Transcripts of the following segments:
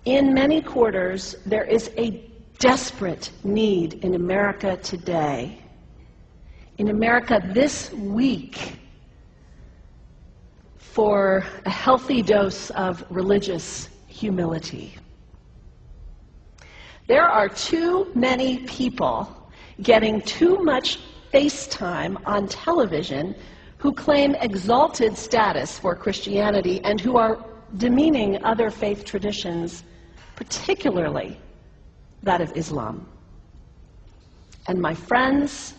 In many quarters, there is a desperate need in America today, in America this week, for a healthy dose of religious humility. There are too many people getting too much face time on television who claim exalted status for Christianity and who are demeaning other faith traditions, particularly that of Islam. And my friends,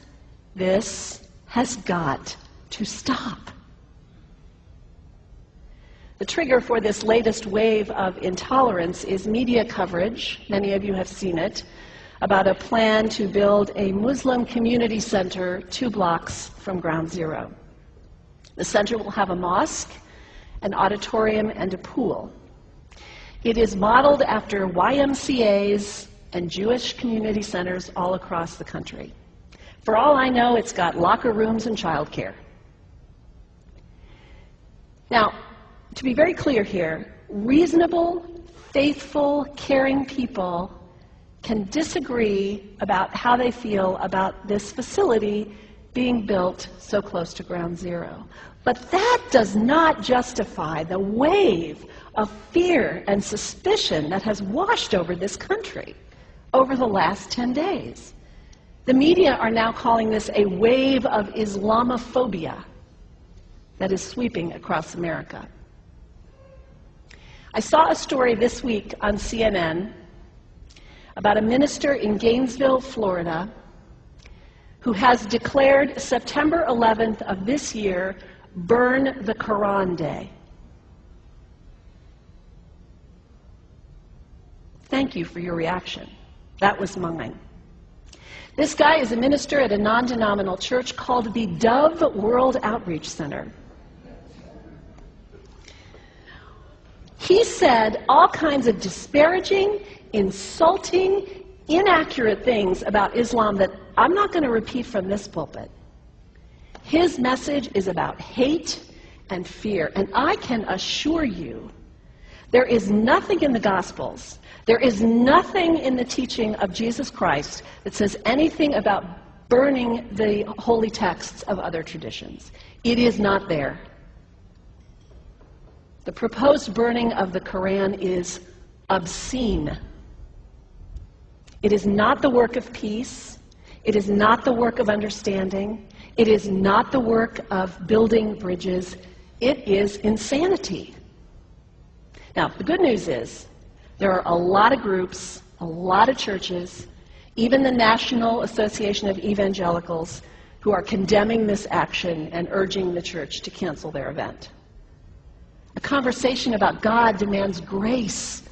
this has got to stop. The trigger for this latest wave of intolerance is media coverage, many of you have seen it, about a plan to build a Muslim community center 2 blocks from Ground Zero. The center will have a mosque, an auditorium, and a pool. It is modeled after YMCAs and Jewish community centers all across the country. For all I know, it's got locker rooms and childcare. Now, to be very clear here, reasonable, faithful, caring people can disagree about how they feel about this facility being built so close to Ground Zero. But that does not justify the wave of fear and suspicion that has washed over this country over the last 10 days. The media are now calling this a wave of Islamophobia that is sweeping across America. I saw a story this week on CNN about a minister in Gainesville, Florida, who has declared September 11th of this year Burn the Quran Day. Thank you for your reaction. That was mine. This guy is a minister at a non-denominational church called the Dove World Outreach Center. He said all kinds of disparaging, insulting, inaccurate things about Islam that I'm not going to repeat from this pulpit. His message is about hate and fear, and I can assure you there is nothing in the Gospels, there is nothing in the teaching of Jesus Christ that says anything about burning the holy texts of other traditions. It is not there. The proposed burning of the Quran is obscene. It is not the work of peace. It is not the work of understanding. It is not the work of building bridges. It is insanity. Now, the good news is there are a lot of groups, a lot of churches, even the National Association of Evangelicals, who are condemning this action and urging the church to cancel their event. A conversation about God demands grace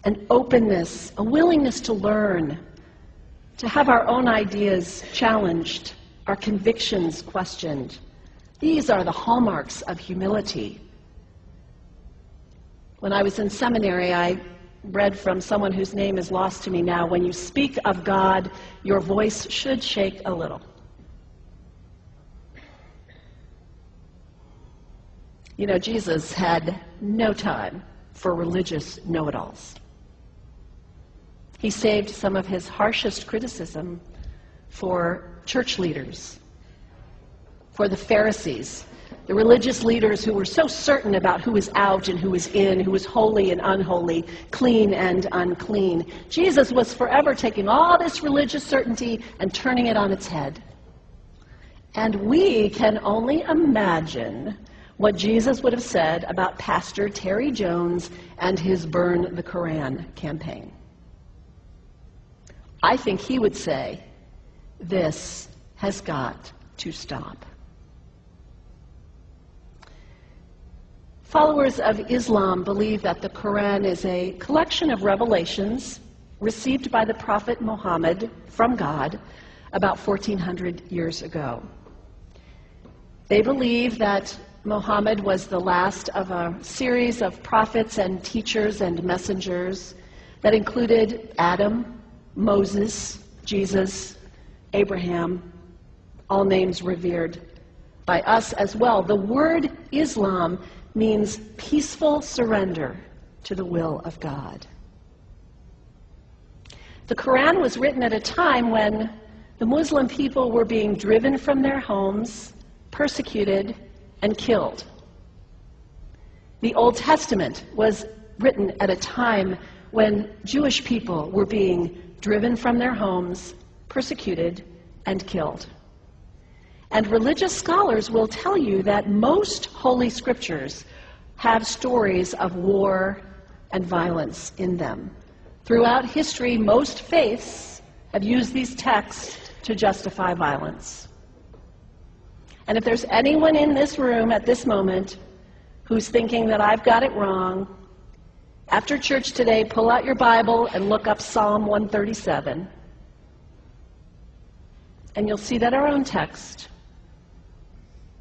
and openness, a willingness to learn, to have our own ideas challenged, our convictions questioned. These are the hallmarks of humility. When I was in seminary, I read from someone whose name is lost to me now, when you speak of God, your voice should shake a little. You know, Jesus had no time for religious know-it-alls. He saved some of his harshest criticism for church leaders, for the Pharisees, the religious leaders who were so certain about who was out and who was in, who was holy and unholy, clean and unclean. Jesus was forever taking all this religious certainty and turning it on its head. And we can only imagine what Jesus would have said about Pastor Terry Jones and his Burn the Quran campaign. I think he would say, this has got to stop. Followers of Islam believe that the Quran is a collection of revelations received by the Prophet Muhammad from God about 1400 years ago. They believe that Muhammad was the last of a series of prophets and teachers and messengers that included Adam, Moses, Jesus, Abraham, all names revered by us as well. The word Islam means peaceful surrender to the will of God. The Quran was written at a time when the Muslim people were being driven from their homes, persecuted, and killed. The Old Testament was written at a time when Jewish people were being driven from their homes, persecuted, and killed. And religious scholars will tell you that most Holy Scriptures have stories of war and violence in them. Throughout history, most faiths have used these texts to justify violence. And if there's anyone in this room at this moment who's thinking that I've got it wrong, after church today, pull out your Bible and look up Psalm 137. And you'll see that our own text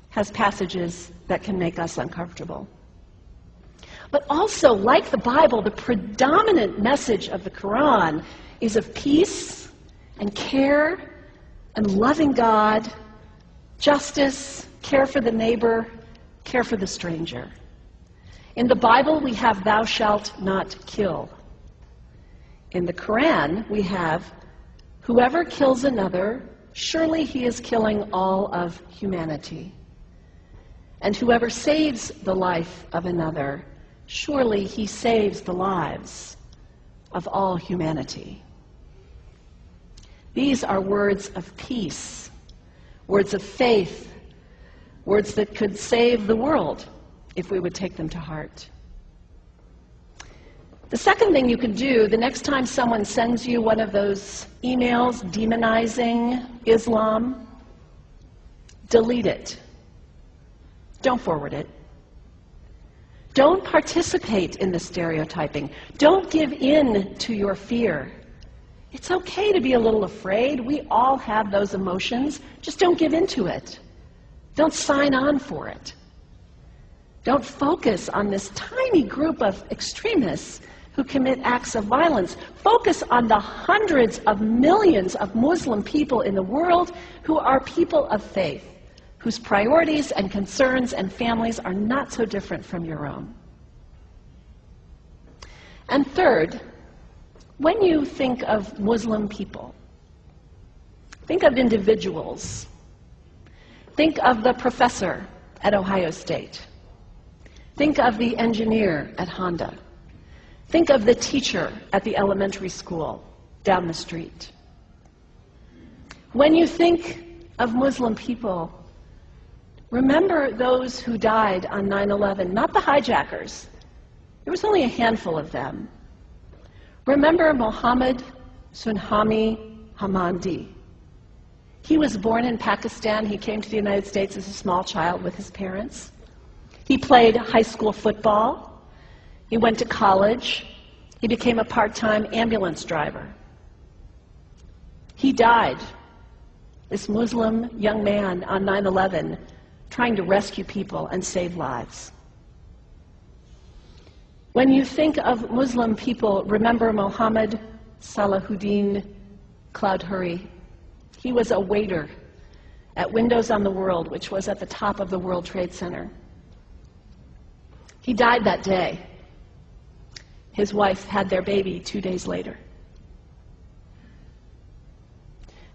has passages that can make us uncomfortable. But also, like the Bible, the predominant message of the Quran is of peace and care and loving God, justice, care for the neighbor, care for the stranger. In the Bible, we have thou shalt not kill. In the Quran, we have whoever kills another, surely he is killing all of humanity. And whoever saves the life of another, surely he saves the lives of all humanity. These are words of peace, words of faith, words that could save the world if we would take them to heart. The second thing you can do, the next time someone sends you one of those emails demonizing Islam, delete it. Don't forward it. Don't participate in the stereotyping. Don't give in to your fear. It's okay to be a little afraid. We all have those emotions. Just don't give in to it. Don't sign on for it. Don't focus on this tiny group of extremists who commit acts of violence. Focus on the hundreds of millions of Muslim people in the world who are people of faith, whose priorities and concerns and families are not so different from your own. And third, when you think of Muslim people, think of individuals. Think of the professor at Ohio State. Think of the engineer at Honda. Think of the teacher at the elementary school down the street. When you think of Muslim people, remember those who died on 9/11, not the hijackers. There was only a handful of them. Remember Mohammed Sunhami Hamandi. He was born in Pakistan. He came to the United States as a small child with his parents. He played high school football. He went to college. He became a part-time ambulance driver. He died, this Muslim young man, on 9/11, trying to rescue people and save lives. When you think of Muslim people, remember Mohammed Salahuddin Cloudhurry. He was a waiter at Windows on the World, which was at the top of the World Trade Center. He died that day. His wife had their baby 2 days later.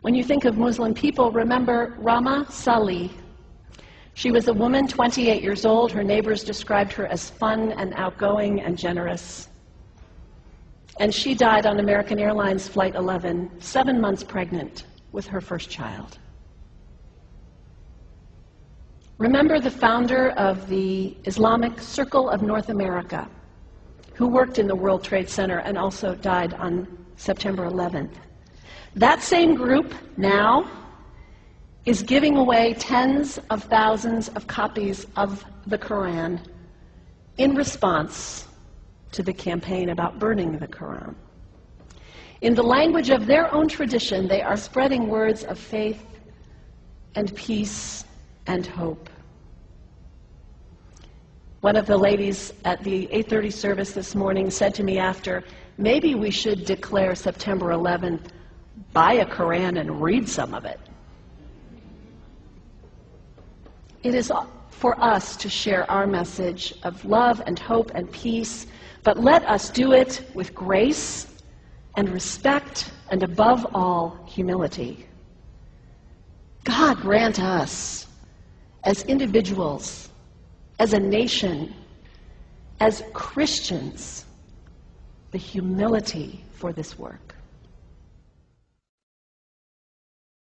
When you think of Muslim people, remember Rama Salih. She was a woman, 28 years old. Her neighbors described her as fun and outgoing and generous. And she died on American Airlines Flight 11, 7 months pregnant with her first child. Remember the founder of the Islamic Circle of North America, who worked in the World Trade Center and also died on September 11th. That same group now is giving away tens of thousands of copies of the Quran in response to the campaign about burning the Quran. In the language of their own tradition, they are spreading words of faith and peace and hope. One of the ladies at the 8:30 service this morning said to me after, maybe we should declare September 11th, buy a Quran and read some of it. It is for us to share our message of love and hope and peace, but let us do it with grace and respect, and above all, humility. God grant us, as individuals, as a nation, as Christians, the humility for this work.